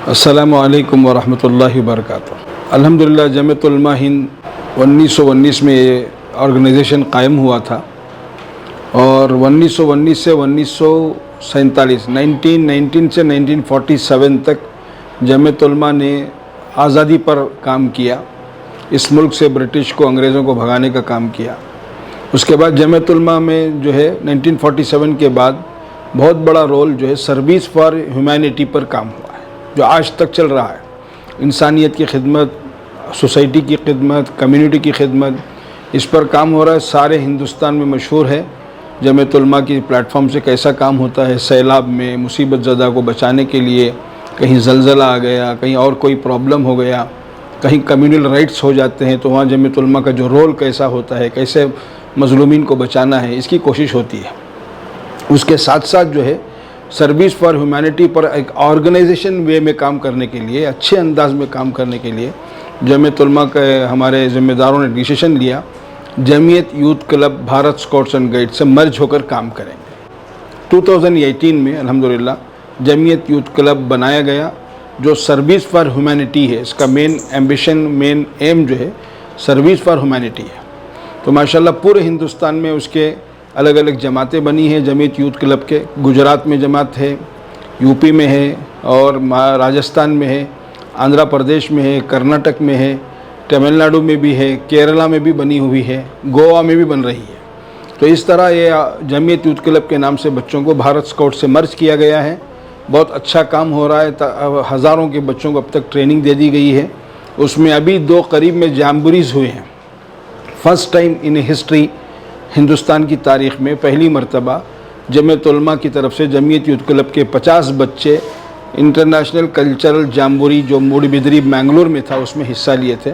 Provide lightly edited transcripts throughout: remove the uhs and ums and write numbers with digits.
السلام علیکم ورحمۃ اللہ وبرکاتہ۔ الحمدللہ جمعیت علماء ہند 1919 میں یہ آرگنائزیشن قائم ہوا تھا، اور 1919 سے 1947 1919 سے 1947 تک جمعیت علماء نے آزادی پر کام کیا۔ اس ملک سے برٹش کو، انگریزوں کو بھگانے کا کام کیا۔ اس کے بعد جمعیت علماء میں جو ہے 1947 کے بعد بہت بڑا رول جو ہے سروس فار ہیومینٹی پر کام ہوا ہے، جو آج تک چل رہا ہے۔ انسانیت کی خدمت، سوسائٹی کی خدمت، کمیونٹی کی خدمت، اس پر کام ہو رہا ہے۔ سارے ہندوستان میں مشہور ہے جمعیت علماء کی پلیٹ فارم سے کیسا کام ہوتا ہے۔ سیلاب میں مصیبت زدہ کو بچانے کے لیے، کہیں زلزلہ آ گیا، کہیں اور کوئی پرابلم ہو گیا، کہیں کمیونل رائٹس ہو جاتے ہیں، تو وہاں جمعیت علماء کا جو رول کیسا ہوتا ہے، کیسے مظلومین کو بچانا ہے، اس کی کوشش ہوتی ہے۔ اس کے ساتھ ساتھ جو ہے سروس فار ہیومینٹی پر ایک آرگنائزیشن وے میں کام کرنے کے لیے، اچھے انداز میں کام کرنے کے لیے جمعیت علماء کے ہمارے ذمہ داروں نے ڈیسیشن لیا، Jamiat youth club Bharat scouts and guide سے مرج ہو کر کام کریں گے۔ 2018 میں الحمدللہ جمعیت یوتھ کلب بنایا گیا، جو سروس فار ہیومینٹی ہے۔ اس کا مین ایمبیشن، مین ایم جو ہے سروس فار ہیومینٹی ہے۔ تو ماشاءاللہ پورے ہندوستان میں اس کے الگ الگ جماعتیں بنی ہیں جمعیت یوتھ کلب کے۔ گجرات میں جماعت ہے، یو پی میں ہے، اور راجستھان میں ہے، آندھرا پردیش میں ہے، کرناٹک میں ہے، تمل ناڈو میں بھی ہے، کیرلا میں بھی بنی ہوئی ہے، گوا میں بھی بن رہی ہے۔ تو اس طرح یہ جمعیت یوتھ کلب کے نام سے بچوں کو بھارت اسکاؤٹ سے مرج کیا گیا ہے۔ بہت اچھا کام ہو رہا ہے۔ ہزاروں کے بچوں کو اب تک ٹریننگ دے دی گئی ہے۔ اس میں ابھی 2 قریب میں جامبوریز ہوئے ہیں۔ First time in history, Hindustan کی تاریخ میں پہلی مرتبہ جمعیت علماء کی طرف سے جمعیت یوتھ کلب کے 50 بچے انٹرنیشنل کلچرل جامبوری جو موڈی بدری بنگلور میں تھا، اس میں حصہ لیے تھے۔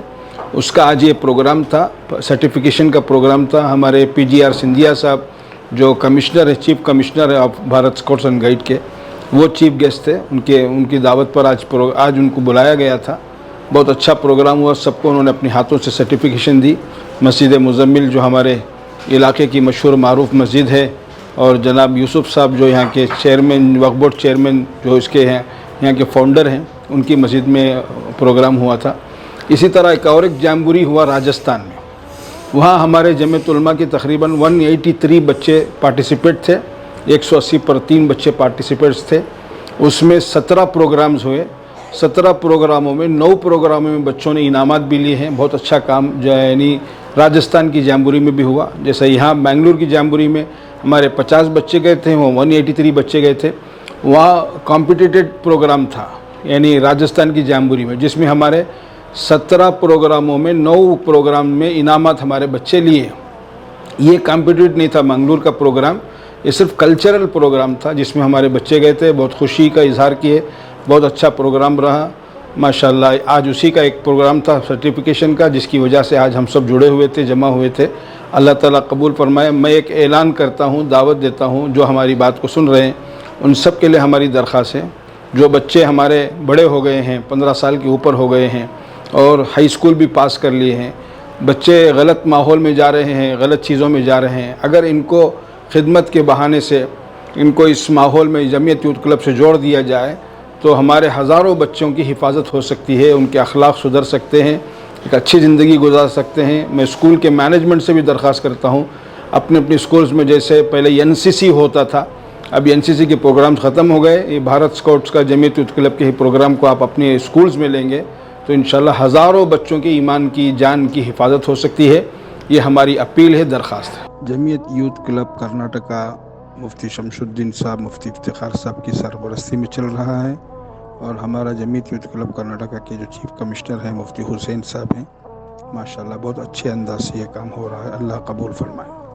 اس کا آج یہ پروگرام تھا، سرٹیفکیشن کا پروگرام تھا۔ ہمارے PGR سندھیا صاحب جو کمشنر ہے، چیف کمشنر ہے of Bharat scouts and guide کے، وہ چیف گیسٹ تھے۔ ان کی دعوت پر آج ان کو بلایا گیا تھا۔ بہت اچھا پروگرام ہوا۔ سب کو انہوں نے اپنے ہاتھوں سے سرٹیفکیشن دی۔ مسجد مزمل جو ہمارے علاقے کی مشہور معروف مسجد ہے، اور جناب یوسف صاحب جو یہاں کے چیئرمین، وقف بورڈ چیئرمین جو اس کے ہیں، یہاں کے فاؤنڈر ہیں، ان کی مسجد میں پروگرام ہوا تھا۔ اسی طرح ایک جامبوری ہوا راجستھان میں۔ وہاں ہمارے جمعیت علماء کے تقریباً 183 بچے پارٹیسپیٹ تھے، 180 پر 3 بچے پارٹیسپیٹس تھے۔ اس میں 17 پروگرامز ہوئے۔ 17 پروگراموں میں 9 پروگراموں میں بچوں نے انعامات بھی لیے ہیں۔ بہت اچھا کام یعنی راجستھان کی جامبوری میں بھی ہوا۔ جیسے یہاں بنگلور کی جامبوری میں ہمارے 50 بچے گئے تھے، وہ 183 بچے گئے تھے۔ وہاں کمپٹیٹیو پروگرام تھا، یعنی راجستھان کی جامبوری میں، جس میں ہمارے 17 پروگراموں میں 9 پروگرام میں انعامات ہمارے بچے لیے۔ یہ کمپٹیٹیو نہیں تھا بنگلور کا پروگرام، یہ صرف کلچرل پروگرام تھا جس میں ہمارے بچے گئے تھے، بہت خوشی کا اظہار کیے۔ بہت اچھا پروگرام رہا ماشاءاللہ۔ آج اسی کا ایک پروگرام تھا سرٹیفکیشن کا، جس کی وجہ سے آج ہم سب جڑے ہوئے تھے، جمع ہوئے تھے۔ اللہ تعالیٰ قبول فرمائے۔ میں ایک اعلان کرتا ہوں، دعوت دیتا ہوں، جو ہماری بات کو سن رہے ہیں ان سب کے لیے ہماری درخواست ہے، جو بچے ہمارے بڑے ہو گئے ہیں، 15 سال کے اوپر ہو گئے ہیں، اور ہائی اسکول بھی پاس کر لیے ہیں، بچے غلط ماحول میں جا رہے ہیں، غلط چیزوں میں جا رہے ہیں، اگر ان کو خدمت کے بہانے سے ان کو اس ماحول میں جمعیت یوتھ کلب سے جوڑ دیا جائے تو ہمارے ہزاروں بچوں کی حفاظت ہو سکتی ہے، ان کے اخلاق سدھر سکتے ہیں، ایک اچھی زندگی گزار سکتے ہیں۔ میں اسکول کے مینجمنٹ سے بھی درخواست کرتا ہوں، اپنے اسکولز میں جیسے پہلے NCC ہوتا تھا، اب NCC کے پروگرامز ختم ہو گئے، یہ بھارت اسکاؤٹس کا جمعیت یوتھ کلب کے ہی پروگرام کو آپ اپنے اسکولز میں لیں گے تو انشاءاللہ ہزاروں بچوں کی ایمان کی، جان کی حفاظت ہو سکتی ہے۔ یہ ہماری اپیل ہے، درخواست ہے۔ جمعیت یوتھ کلب کرناٹکا مفتی شمس الدین صاحب، مفتی افتخار صاحب کی سرپرستی میں چل رہا ہے، اور ہمارا جمعیت یوتھ کلب کرناٹکا کے جو چیف کمشنر ہیں مفتی حسین صاحب ہیں۔ ماشاءاللہ بہت اچھے انداز سے یہ کام ہو رہا ہے، اللہ قبول فرمائے۔